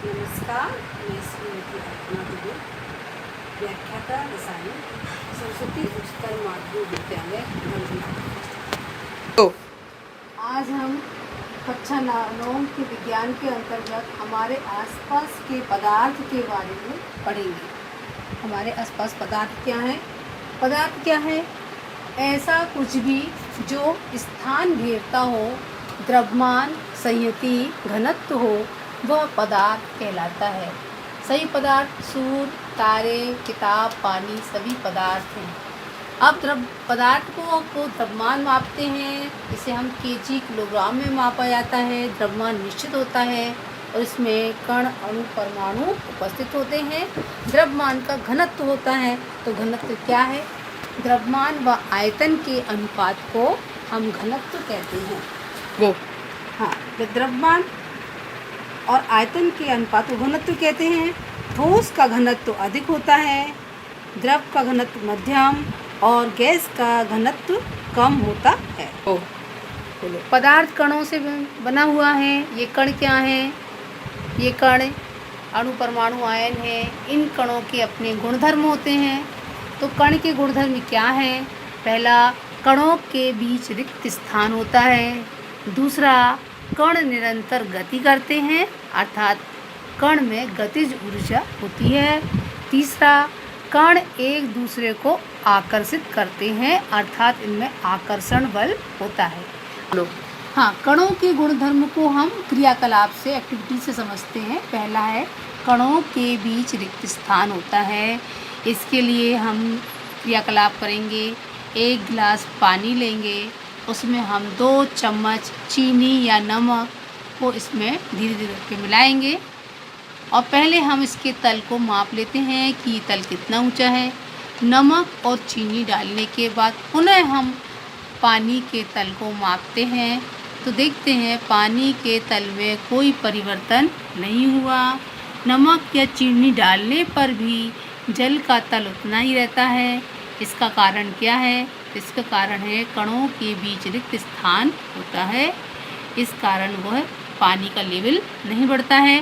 नमस्कार, मैं श्रीमती अर्चना दुबे, व्याख्याता रसायन, सरस्वती उच्चतर माध्यमिक विद्यालय नवजिया। आज हम कक्षा 9 के विज्ञान के अंतर्गत हमारे आसपास के पदार्थ के बारे में पढ़ेंगे। हमारे आसपास पदार्थ क्या है? पदार्थ क्या है? ऐसा कुछ भी जो स्थान घेरता हो, द्रव्यमान, संहति, घनत्व हो, वह पदार्थ कहलाता है। सही पदार्थ सूर्य, तारे, किताब, पानी सभी पदार्थ हैं। अब पदार्थ को द्रव्यमान मापते हैं, इसे हम केजी किलोग्राम में मापा जाता है। द्रव्यमान निश्चित होता है और इसमें कण, अणु, परमाणु उपस्थित होते हैं। द्रव्यमान का घनत्व होता है, तो घनत्व क्या है? द्रव्यमान व आयतन के अनुपात को हम घनत्व कहते हैं। द्रव्यमान और आयतन के अनुपात को घनत्व कहते हैं। ठोस का घनत्व अधिक होता है, द्रव का घनत्व मध्यम और गैस का घनत्व कम होता है। पदार्थ कणों से बना हुआ है। ये कण क्या हैं? ये कण अणु, परमाणु, आयन है। इन कणों के अपने गुणधर्म होते हैं। तो कण के गुणधर्म क्या है? पहला, कणों के बीच रिक्त स्थान होता है। दूसरा, कण निरंतर गति करते हैं, अर्थात कण में गतिज ऊर्जा होती है। तीसरा, कण एक दूसरे को आकर्षित करते हैं, अर्थात इनमें आकर्षण बल होता है। कणों के गुणधर्म को हम क्रियाकलाप से, एक्टिविटी से समझते हैं। पहला है, कणों के बीच रिक्त स्थान होता है। इसके लिए हम क्रियाकलाप करेंगे। एक गिलास पानी लेंगे, उसमें हम 2 चम्मच चीनी या नमक को इसमें धीरे धीरे करके मिलाएंगे और पहले हम इसके तल को माप लेते हैं कि ये तल कितना ऊंचा है। नमक और चीनी डालने के बाद पुनः हम पानी के तल को मापते हैं, तो देखते हैं पानी के तल में कोई परिवर्तन नहीं हुआ। नमक या चीनी डालने पर भी जल का तल उतना ही रहता है। इसका कारण क्या है? इसका कारण है कणों के बीच रिक्त स्थान होता है। इस कारण वह पानी का लेवल नहीं बढ़ता है।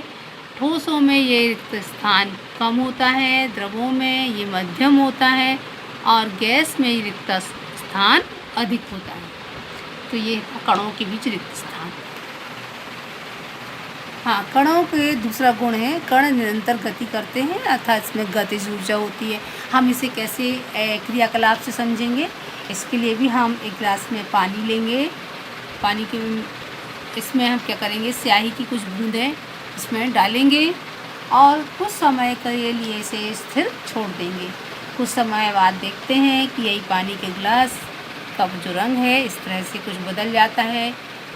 ठोसों में ये रिक्त स्थान कम होता है, द्रवों में ये मध्यम होता है और गैस में ये रिक्त स्थान अधिक होता है। तो ये कणों के बीच रिक्त स्थान। कणों के दूसरा गुण है, कण निरंतर गति करते हैं, अर्थात इसमें गतिज ऊर्जा होती है। हम इसे कैसे क्रियाकलाप से समझेंगे? इसके लिए भी हम एक गिलास में पानी लेंगे। पानी के इसमें हम क्या करेंगे? स्याही की कुछ बूंदें इसमें डालेंगे और कुछ समय के लिए इसे स्थिर छोड़ देंगे। कुछ समय बाद देखते हैं कि यही पानी के गिलास का जो रंग है इस तरह से कुछ बदल जाता है।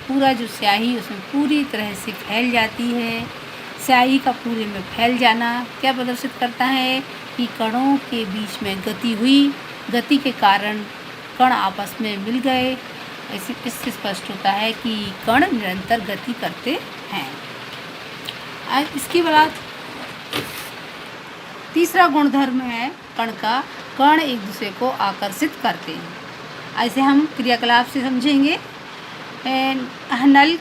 पूरा जो स्याही उसमें पूरी तरह से फैल जाती है। स्याही का पूरे में फैल जाना क्या प्रदर्शित करता है कि कणों के बीच में गति हुई। गति के कारण कण आपस में मिल गए। इससे स्पष्ट होता है कि कण निरंतर गति करते हैं। इसके बाद तीसरा गुणधर्म है कण का, कण एक दूसरे को आकर्षित करते हैं। ऐसे हम क्रियाकलाप से समझेंगे। नल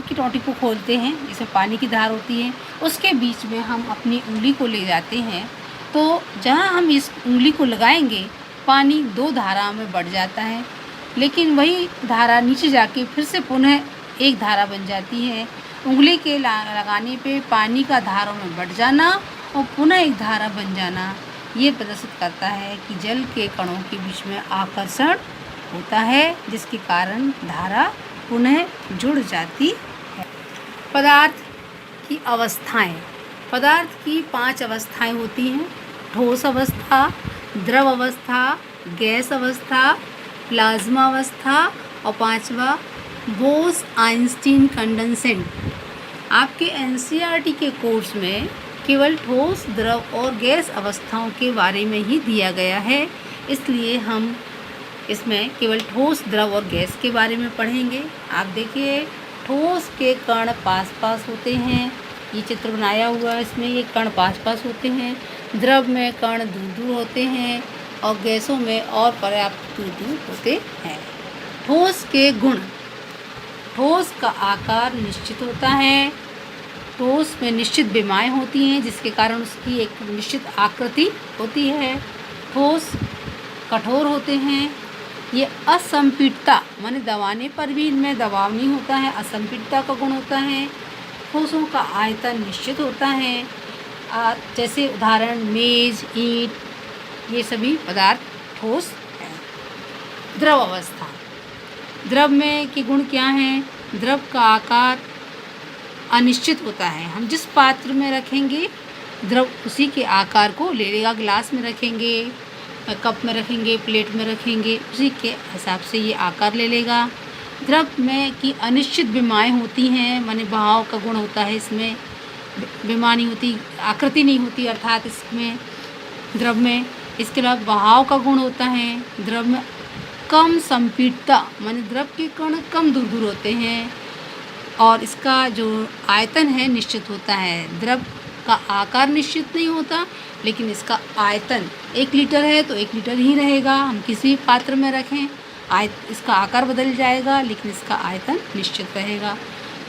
की टोंटी को खोलते हैं, जिसमें पानी की धार होती है। उसके बीच में हम अपनी उंगली को ले जाते हैं, तो जहाँ हम इस उंगली को लगाएंगे पानी 2 धारा में बढ़ जाता है, लेकिन वही धारा नीचे जाके फिर से पुनः एक धारा बन जाती है। उंगली के लगाने पे पानी का धारों में बढ़ जाना और पुनः एक धारा बन जाना ये प्रदर्शित करता है कि जल के कणों के बीच में आकर्षण होता है, जिसके कारण धारा पुनः जुड़ जाती है। पदार्थ की अवस्थाएं। पदार्थ की 5 अवस्थाएं होती हैं: ठोस अवस्था, द्रव अवस्था, गैस अवस्था, प्लाज्मा अवस्था और 5वां बोस-आइंस्टीन कंडेंसेट। आपके एनसीईआरटी के कोर्स में केवल ठोस, द्रव और गैस अवस्थाओं के बारे में ही दिया गया है, इसलिए हम इसमें केवल ठोस, द्रव और गैस के बारे में पढ़ेंगे। आप देखिए, ठोस के कण पास पास होते हैं। ये चित्र बनाया हुआ है, इसमें ये कण पास पास होते हैं। द्रव में कण दूर दूर होते हैं और गैसों में और पर्याप्त दूर दूर होते हैं। ठोस के गुण। ठोस का आकार निश्चित होता है, ठोस में निश्चित विमाएँ होती हैं जिसके कारण उसकी एक निश्चित आकृति होती है। ठोस कठोर होते हैं। ये असंपीड़ता माने दबाने पर भी इनमें दबाव नहीं होता है, असंपीड़ता का गुण होता है। ठोसों का आयतन निश्चित होता है। जैसे उदाहरण मेज़, ईंट, ये सभी पदार्थ ठोस हैं। द्रव अवस्था, द्रव में के गुण क्या हैं? द्रव का आकार अनिश्चित होता है। हम जिस पात्र में रखेंगे द्रव उसी के आकार को ले लेगा। गिलास में रखेंगे, कप में रखेंगे, प्लेट में रखेंगे, उसी के हिसाब से ये आकार ले लेगा। द्रव में की अनिश्चित विमाएँ होती हैं, माने बहाव का गुण होता है इसमें, विमा नहीं होती, आकृति नहीं होती अर्थात इसमें द्रव में। इसके अलावा बहाव का गुण होता है। द्रव में कम संपीड़ता माने द्रव के कण कम दूर दूर होते हैं और इसका जो आयतन है निश्चित होता है। द्रव का आकार निश्चित नहीं होता लेकिन इसका आयतन 1 लीटर है तो 1 लीटर ही रहेगा। हम किसी पात्र में रखें इसका आकार बदल जाएगा लेकिन इसका आयतन निश्चित रहेगा।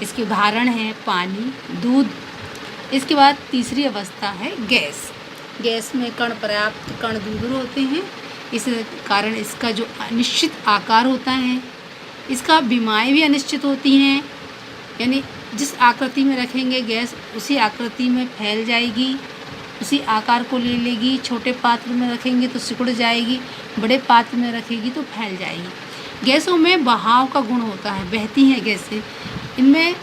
इसके उदाहरण हैं पानी, दूध। इसके बाद तीसरी अवस्था है गैस। गैस में कण पर्याप्त कण दूर दूर होते हैं, इस कारण इसका जो अनिश्चित आकार होता है, इसका विमाएँ भी अनिश्चित होती हैं, यानी जिस आकृति में रखेंगे गैस उसी आकृति में फैल जाएगी, उसी आकार को ले लेगी। छोटे पात्र में रखेंगे तो सिकुड़ जाएगी, बड़े पात्र में रखेगी तो फैल जाएगी। गैसों में बहाव का गुण होता है, बहती हैं गैसें, इनमें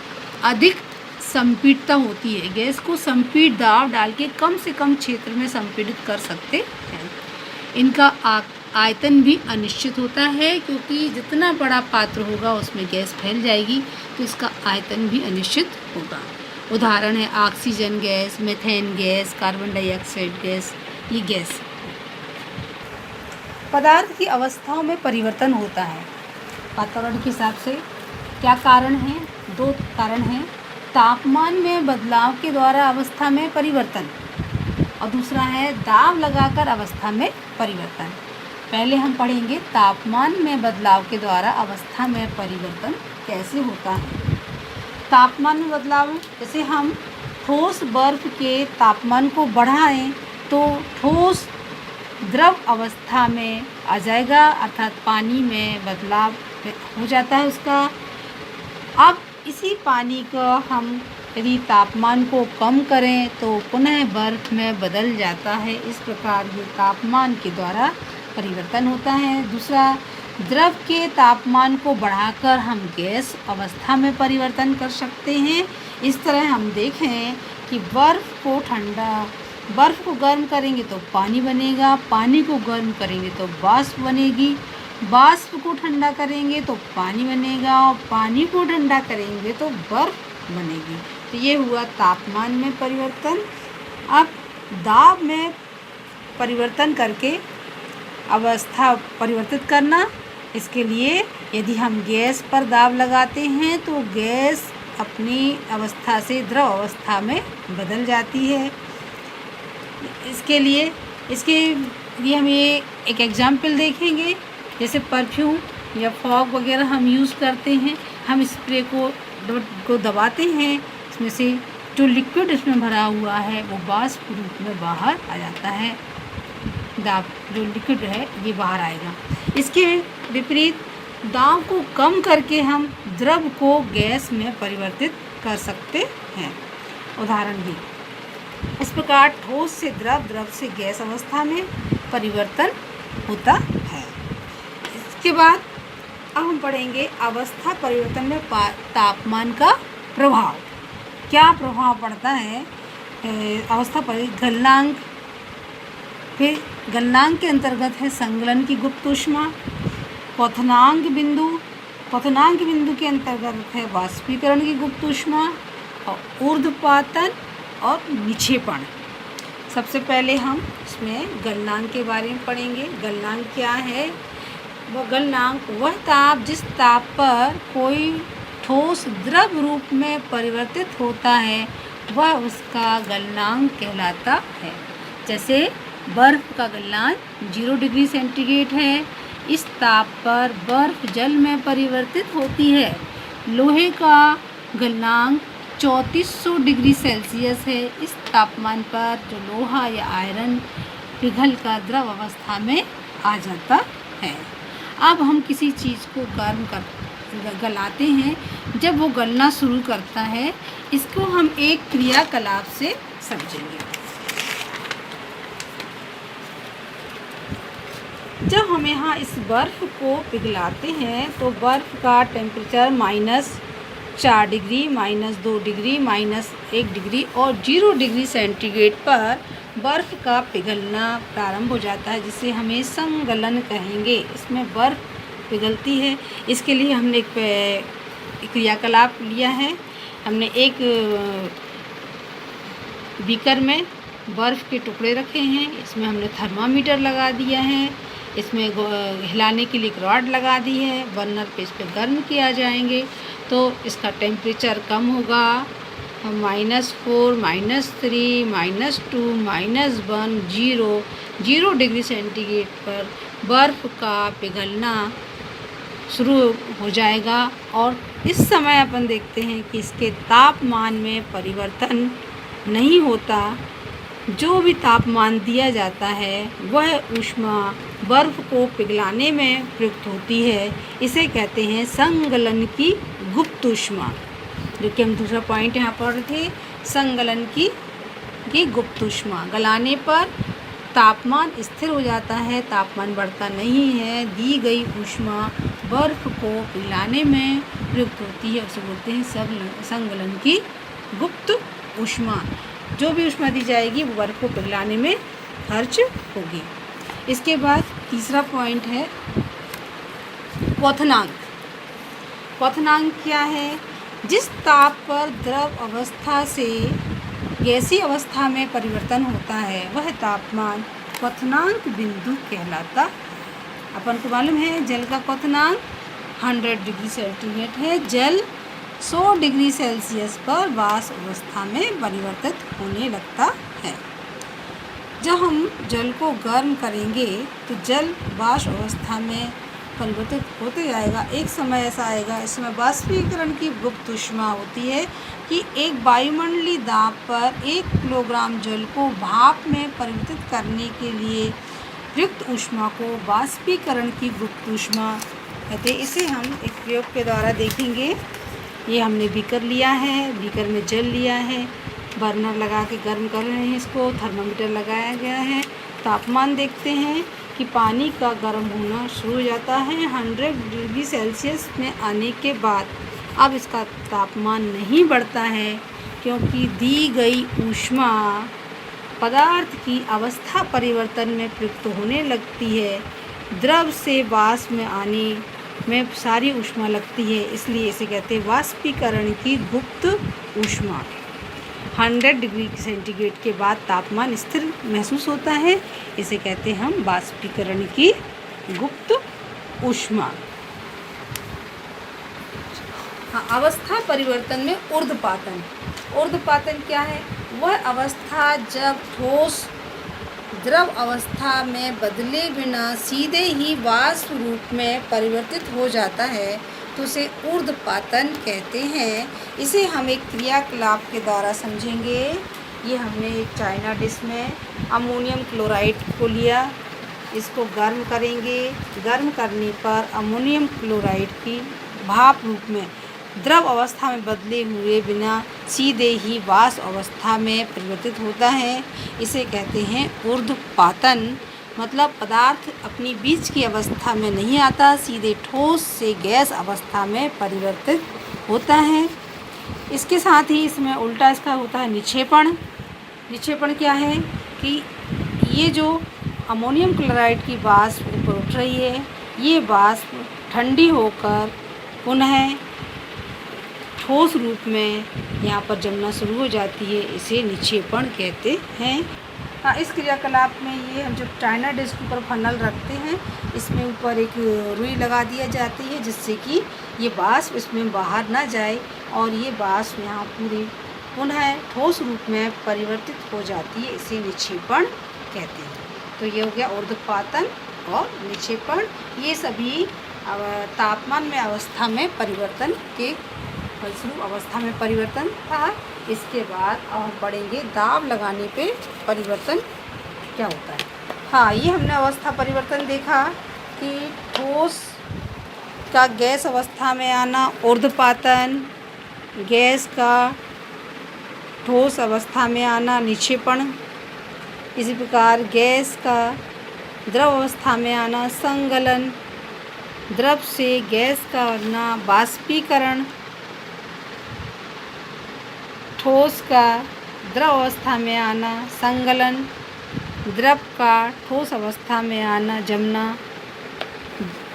अधिक संपीड़ता होती है। गैस को संपीड़ दाब डाल के कम से कम क्षेत्र में संपीड़ित कर सकते हैं। इनका आयतन भी अनिश्चित होता है क्योंकि जितना बड़ा पात्र होगा उसमें गैस फैल जाएगी तो इसका आयतन भी अनिश्चित होगा। उदाहरण है oxygen gas, methane gas, carbon dioxide gas, ये गैस। पदार्थ की अवस्थाओं में परिवर्तन होता है वातावरण के हिसाब से। क्या कारण हैं? 2 कारण हैं। तापमान में बदलाव के द्वारा अवस्था में परिवर्तन और दूसरा है दाब लगाकर अवस्था में परिवर्तन। पहले हम पढ़ेंगे तापमान में बदलाव के द्वारा अवस्था में परिवर्तन कैसे होता है। तापमान में बदलाव, जैसे हम ठोस बर्फ के तापमान को बढ़ाएं तो ठोस द्रव अवस्था में आ जाएगा, अर्थात पानी में बदलाव हो जाता है उसका। अब इसी पानी को हम यदि तापमान को कम करें तो पुनः बर्फ में बदल जाता है। इस प्रकार ये तापमान के द्वारा परिवर्तन होता है। दूसरा, द्रव के तापमान को बढ़ाकर हम गैस अवस्था में परिवर्तन कर सकते हैं। इस तरह हम देखें कि बर्फ़ को गर्म करेंगे तो पानी बनेगा, पानी को गर्म करेंगे तो वाष्प बनेगी, वाष्प को ठंडा करेंगे तो पानी बनेगा और पानी को ठंडा करेंगे तो बर्फ़ बनेगी। तो ये हुआ तापमान में परिवर्तन। अब दाब में परिवर्तन करके अवस्था परिवर्तित करना, इसके लिए यदि हम गैस पर दाब लगाते हैं तो गैस अपनी अवस्था से द्रव अवस्था में बदल जाती है। इसके लिए हम ये एक एग्जाम्पल देखेंगे। जैसे परफ्यूम या फॉग वगैरह हम यूज़ करते हैं, हम स्प्रे को दबाते हैं, इसमें से जो लिक्विड इसमें भरा हुआ है वो वाष्प रूप में बाहर आ जाता है। दाब जो लिक्विड है ये बाहर आएगा। इसके विपरीत दाब को कम करके हम द्रव को गैस में परिवर्तित कर सकते हैं। उदाहरण भी इस प्रकार ठोस से द्रव, द्रव से गैस अवस्था में परिवर्तन होता है। इसके बाद अब हम पढ़ेंगे अवस्था परिवर्तन में तापमान का प्रभाव। क्या प्रभाव पड़ता है अवस्था पर? गलनांक, फिर गलनांक के अंतर्गत है संगलन की गुप्त ऊष्मा, क्वथनांक बिंदु के अंतर्गत है वाष्पीकरण की गुप्त ऊष्मा और ऊर्ध्वपातन और निक्षेपण। सबसे पहले हम इसमें गलनांक के बारे में पढ़ेंगे। गलनांक क्या है? गलनांक वह ताप जिस ताप पर कोई ठोस द्रव रूप में परिवर्तित होता है वह उसका गलनांक कहलाता है। जैसे बर्फ़ का गलनांक 0 डिग्री सेंटीग्रेड है। इस ताप पर बर्फ़ जल में परिवर्तित होती है। लोहे का गलनांक 3400 डिग्री सेल्सियस है। इस तापमान पर जो लोहा या आयरन पिघल कर द्रव अवस्था में आ जाता है। अब हम किसी चीज़ को गलाते हैं, जब वो गलना शुरू करता है, इसको हम एक क्रियाकलाप से समझेंगे। जब हम यहाँ इस बर्फ़ को पिघलाते हैं तो बर्फ़ का टेम्परेचर -4 डिग्री, -2 डिग्री, -1 डिग्री और 0 डिग्री सेंटीग्रेड पर बर्फ़ का पिघलना प्रारंभ हो जाता है, जिसे हमें संगलन कहेंगे। इसमें बर्फ़ पिघलती है। इसके लिए हमने एक क्रियाकलाप लिया है। हमने एक बीकर में बर्फ़ के टुकड़े रखे हैं, इसमें हमने थर्मामीटर लगा दिया है, इसमें हिलाने के लिए एक रॉड लगा दी है। बर्नर पे इस पे गर्म किया जाएंगे तो इसका टेम्परेचर कम होगा। हम -4, -3, -2, -1, 0 डिग्री सेंटीग्रेड पर बर्फ़ का पिघलना शुरू हो जाएगा और इस समय अपन देखते हैं कि इसके तापमान में परिवर्तन नहीं होता। जो भी तापमान दिया जाता है वह ऊष्मा बर्फ़ को पिघलाने में प्रयुक्त होती है। इसे कहते हैं संगलन की गुप्त ऊष्मा, जो कि हम दूसरा पॉइंट यहाँ पढ़ रहे थे। संगलन की गुप्त ऊष्मा गलाने पर तापमान स्थिर हो जाता है, तापमान बढ़ता नहीं है। दी गई ऊष्मा बर्फ़ को पिघलाने में प्रयुक्त होती है, उसे बोलते हैं संगलन की गुप्त ऊष्मा। जो भी ऊष्मा दी जाएगी वो बर्फ़ को पिघलाने में खर्च होगी। इसके बाद तीसरा पॉइंट है क्वथनांक। क्वथनांक क्या है? जिस ताप पर द्रव अवस्था से गैसीय अवस्था में परिवर्तन होता है वह तापमान क्वथनांक बिंदु कहलाता। अपन को मालूम है जल का क्वथनांक 100 डिग्री सेंटीग्रेड है। जल 100 डिग्री सेल्सियस पर वाष्प अवस्था में परिवर्तित होने लगता है। जब हम जल को गर्म करेंगे तो जल वाष्प अवस्था में परिवर्तित होते जाएगा। एक समय ऐसा आएगा, इसमें वाष्पीकरण की गुप्त ऊष्मा होती है कि एक वायुमंडलीय दाब पर 1 किलोग्राम जल को भाप में परिवर्तित करने के लिए प्रयुक्त ऊष्मा को वाष्पीकरण की गुप्त ऊष्मा कहते हैं। इसे हम एक प्रयोग के द्वारा देखेंगे। ये हमने बीकर लिया है, बीकर में जल लिया है, बर्नर लगा के गर्म कर रहे हैं इसको, थर्मामीटर लगाया गया है। तापमान देखते हैं कि पानी का गर्म होना शुरू हो जाता है 100 डिग्री सेल्सियस में आने के बाद। अब इसका तापमान नहीं बढ़ता है क्योंकि दी गई ऊष्मा पदार्थ की अवस्था परिवर्तन में प्रयुक्त होने लगती है। द्रव से वाष्प में आने में सारी ऊष्मा लगती है, इसलिए इसे कहते हैं वाष्पीकरण की गुप्त ऊष्मा। 100 डिग्री सेंटीग्रेड के बाद तापमान स्थिर महसूस होता है, इसे कहते हैं हम वाष्पीकरण की गुप्त ऊष्मा। हाँ, अवस्था परिवर्तन में ऊर्ध्वपातन। ऊर्ध्वपातन क्या है? वह अवस्था जब ठोस द्रव अवस्था में बदले बिना सीधे ही वाष्प रूप में परिवर्तित हो जाता है तो उसे ऊर्ध्वपातन कहते हैं। इसे हम एक क्रियाकलाप के द्वारा समझेंगे। ये हमने एक चाइना डिश में अमोनियम क्लोराइड को लिया, इसको गर्म करेंगे। गर्म करने पर अमोनियम क्लोराइड की भाप रूप में द्रव अवस्था में बदले हुए बिना सीधे ही वाष्प अवस्था में परिवर्तित होता है। इसे कहते हैं ऊर्ध्वपातन। मतलब पदार्थ अपनी बीच की अवस्था में नहीं आता, सीधे ठोस से गैस अवस्था में परिवर्तित होता है। इसके साथ ही इसमें उल्टा इसका होता है निक्षेपण। निक्षेपण क्या है कि ये जो अमोनियम क्लोराइड की वाष्प ऊपर उठ रही है, ये वाष्प ठंडी होकर पुनः ठोस रूप में यहाँ पर जमना शुरू हो जाती है। इसे निक्षेपण कहते हैं। इस क्रियाकलाप में ये हम जब चाइना डिश के ऊपर फनल रखते हैं, इसमें ऊपर एक रुई लगा दिया जाती है जिससे कि ये वाष्प इसमें बाहर ना जाए और ये वाष्प यहाँ पूरी पुनः ठोस रूप में परिवर्तित हो जाती है। इसे निक्षेपण कहते हैं। तो ये हो गया ऊर्ध्वपातन और निक्षेपण। ये सभी तापमान में अवस्था में परिवर्तन के फलस्वरूप अवस्था में परिवर्तन था। इसके बाद अब हम पढ़ेंगे दाब लगाने पे परिवर्तन क्या होता है। हाँ, ये हमने अवस्था परिवर्तन देखा कि ठोस का गैस अवस्था में आना ऊर्ध्वपातन, गैस का ठोस अवस्था में आना निक्षेपण, इसी प्रकार गैस का द्रव अवस्था में आना संगलन, द्रव से गैस का बनना वाष्पीकरण, ठोस का द्रव अवस्था में आना संगलन, द्रव का ठोस अवस्था में आना जमना,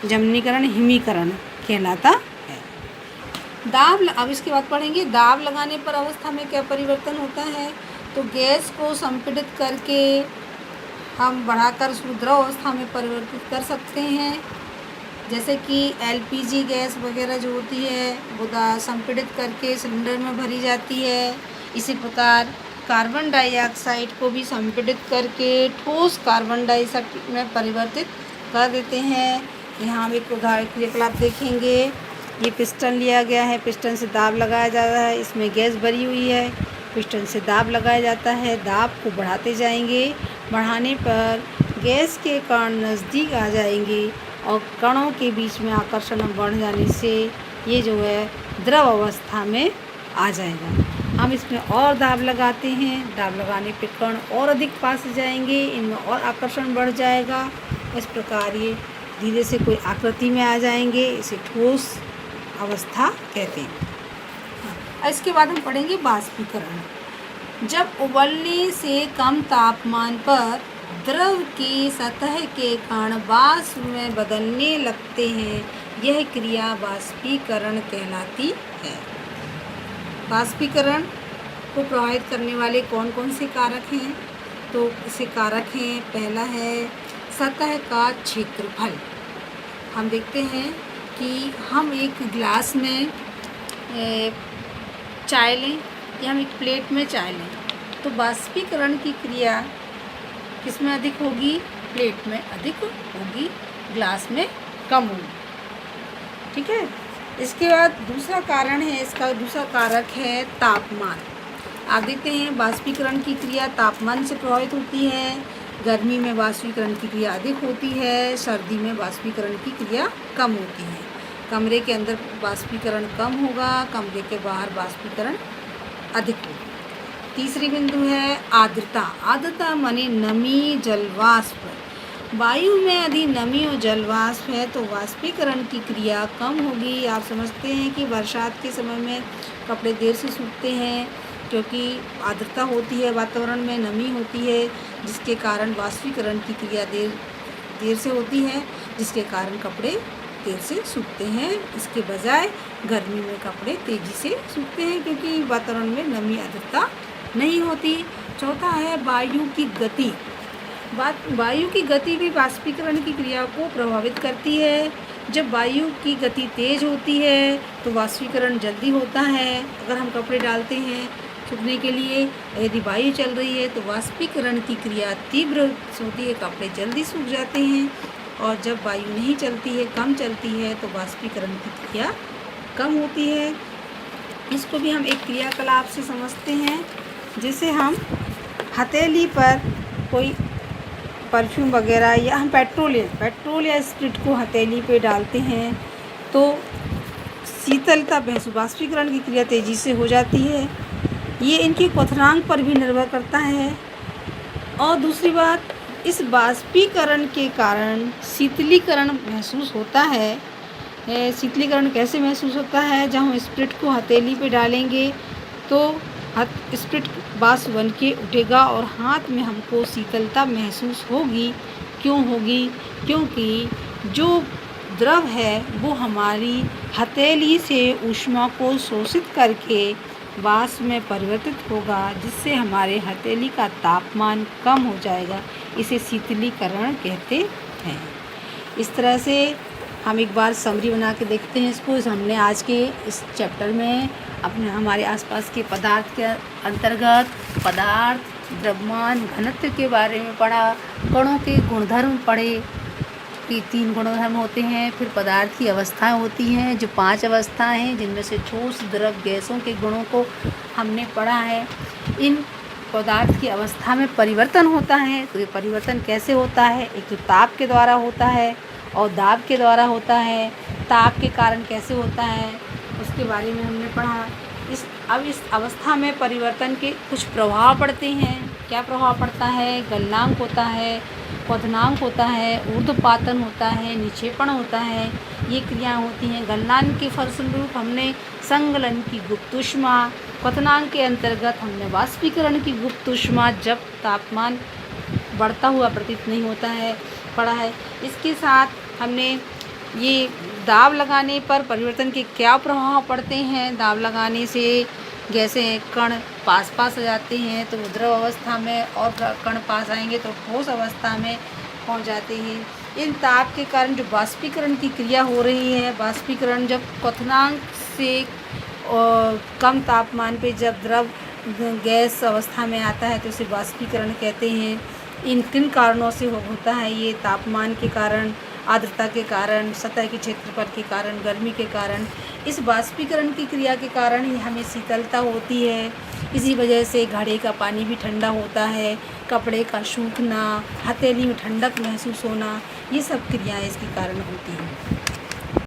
जमनीकरण हिमीकरण कहलाता है। दाब, अब इसके बाद पढ़ेंगे दाब लगाने पर अवस्था में क्या परिवर्तन होता है। तो गैस को संपीड़ित करके हम बढ़ाकर उसको द्रव अवस्था में परिवर्तित कर सकते हैं, जैसे कि एलपीजी गैस वगैरह जो होती है वो संपीड़ित करके सिलेंडर में भरी जाती है। इसी प्रकार कार्बन डाइऑक्साइड को भी संपीड़ित करके ठोस कार्बन डाइऑक्साइड में परिवर्तित कर देते हैं। यहाँ हम एक उदाहरण क्रियाकलाप देखेंगे। ये पिस्टन लिया गया है, पिस्टन से दाब लगाया जा रहा है, इसमें गैस भरी हुई है, पिस्टन से दाब लगाया जाता है, दाब को बढ़ाते जाएंगे, बढ़ाने पर गैस के कण नज़दीक आ जाएंगे और कणों के बीच में आकर्षण बढ़ जाने से ये जो है द्रव अवस्था में आ जाएगा। हम इसमें और दाब लगाते हैं, दाब लगाने पे कण और अधिक पास जाएंगे, इनमें और आकर्षण बढ़ जाएगा। इस प्रकार ये धीरे से कोई आकृति में आ जाएंगे, इसे ठोस अवस्था कहते हैं। इसके बाद हम पढ़ेंगे वाष्पीकरण। जब उबलने से कम तापमान पर द्रव की सतह के कण वाष्प में बदलने लगते हैं, यह क्रिया वाष्पीकरण कहलाती है। वाष्पीकरण को प्रभावित करने वाले कौन कौन से कारक हैं। तो इसे कारक हैं, पहला है सतह का क्षेत्रफल। हम देखते हैं कि हम एक गिलास में चाय लें या हम एक प्लेट में चाय लें, तो वाष्पीकरण की क्रिया किस में अधिक होगी, प्लेट में अधिक होगी, ग्लास में कम होगी। ठीक है। इसके बाद दूसरा कारण है, इसका दूसरा कारक है तापमान। आप देखते हैं वाष्पीकरण की क्रिया तापमान से प्रभावित होती है। गर्मी में वाष्पीकरण की क्रिया अधिक होती है, सर्दी में वाष्पीकरण की क्रिया कम होती है। कमरे के अंदर वाष्पीकरण कम होगा, कमरे के बाहर वाष्पीकरण अधिक होगा। तीसरी बिंदु है आर्द्रता। आर्द्रता माने नमी, जलवाष्प। वायु में यदि नमी और जलवाष्प है तो वाष्पीकरण की क्रिया कम होगी। आप समझते हैं कि बरसात के समय में कपड़े देर से सूखते हैं क्योंकि आर्द्रता होती है, वातावरण में नमी होती है, जिसके कारण वाष्पीकरण की क्रिया देर से होती है, जिसके कारण कपड़े देर से सूखते हैं। इसके बजाय गर्मी में कपड़े तेज़ी से सूखते हैं क्योंकि वातावरण में नमी, आर्द्रता नहीं होती। चौथा है वायु की गति। वायु की गति भी वाष्पीकरण की क्रिया को प्रभावित करती है। जब वायु की गति तेज़ होती है तो वाष्पीकरण जल्दी होता है। अगर हम कपड़े डालते हैं सूखने के लिए, यदि वायु चल रही है तो वाष्पीकरण की क्रिया तीव्र होती है, कपड़े जल्दी सूख जाते हैं। और जब वायु नहीं चलती है, कम चलती है, तो वाष्पीकरण की क्रिया कम होती है। इसको भी हम एक क्रियाकलाप से समझते हैं। जैसे हम हथेली पर कोई परफ्यूम वगैरह या हम पेट्रोल या स्प्रिट को हथेली पे डालते हैं तो शीतलता वाष्पीकरण की क्रिया तेज़ी से हो जाती है। ये इनके क्वथनांक पर भी निर्भर करता है। और दूसरी बात, इस वाष्पीकरण के कारण शीतलीकरण महसूस होता है। शीतलीकरण कैसे महसूस होता है, जब हम स्प्रिट को हथेली पे डालेंगे तो स्प्रिट वाष्प बन के उठेगा और हाथ में हमको शीतलता महसूस होगी। क्यों होगी? क्योंकि जो द्रव है वो हमारी हथेली से ऊष्मा को शोषित करके वाष्प में परिवर्तित होगा, जिससे हमारे हथेली का तापमान कम हो जाएगा। इसे शीतलीकरण कहते हैं। इस तरह से हम एक बार समरी बना के देखते हैं इसको। हमने आज के इस चैप्टर में हमारे आसपास के पदार्थ के अंतर्गत पदार्थ, द्रव्यमान, घनत्व के बारे में पढ़ा, कणों के गुणधर्म पढ़े, की 3 गुणधर्म होते हैं। फिर पदार्थ की अवस्थाएं होती हैं जो 5 अवस्थाएं हैं, जिनमें से ठोस, द्रव, गैसों के गुणों को हमने पढ़ा है। इन पदार्थ की अवस्था में परिवर्तन होता है, तो ये परिवर्तन कैसे होता है? एक तो ताप के द्वारा होता है और दाब के द्वारा होता है। ताप के कारण कैसे होता है उसके बारे में हमने पढ़ा। इस अवस्था में परिवर्तन के कुछ प्रभाव पड़ते हैं। क्या प्रभाव पड़ता है? गलनांक होता है, क्वथनांक होता है, ऊर्ध्वपातन होता है, निक्षेपण होता है। ये क्रियाएं होती हैं। गलनांक के फलस्वरूप हमने संगलन की गुप्त ऊष्मा, क्वथनांक के अंतर्गत हमने वाष्पीकरण की गुप्त ऊष्मा जब तापमान बढ़ता हुआ प्रतीत नहीं होता है पढ़ा है। इसके साथ हमने ये दाब लगाने पर परिवर्तन के क्या प्रभाव पड़ते हैं। दाब लगाने से गैसें कण पास पास आ जाते हैं तो द्रव अवस्था में, और कण पास आएंगे तो ठोस अवस्था में पहुंच जाते हैं। इन ताप के कारण जो वाष्पीकरण की क्रिया हो रही है, वाष्पीकरण जब क्वथनांक से कम तापमान पे जब द्रव गैस अवस्था में आता है तो इसे वाष्पीकरण कहते हैं। इन किन कारणों से होता है? ये तापमान के कारण, आर्द्रता के कारण, सतह के क्षेत्रफल के कारण, गर्मी के कारण। इस वाष्पीकरण की क्रिया के कारण ही हमें शीतलता होती है। इसी वजह से घड़े का पानी भी ठंडा होता है, कपड़े का सूखना, हथेली में ठंडक महसूस होना, ये सब क्रियाएं इसके कारण होती हैं।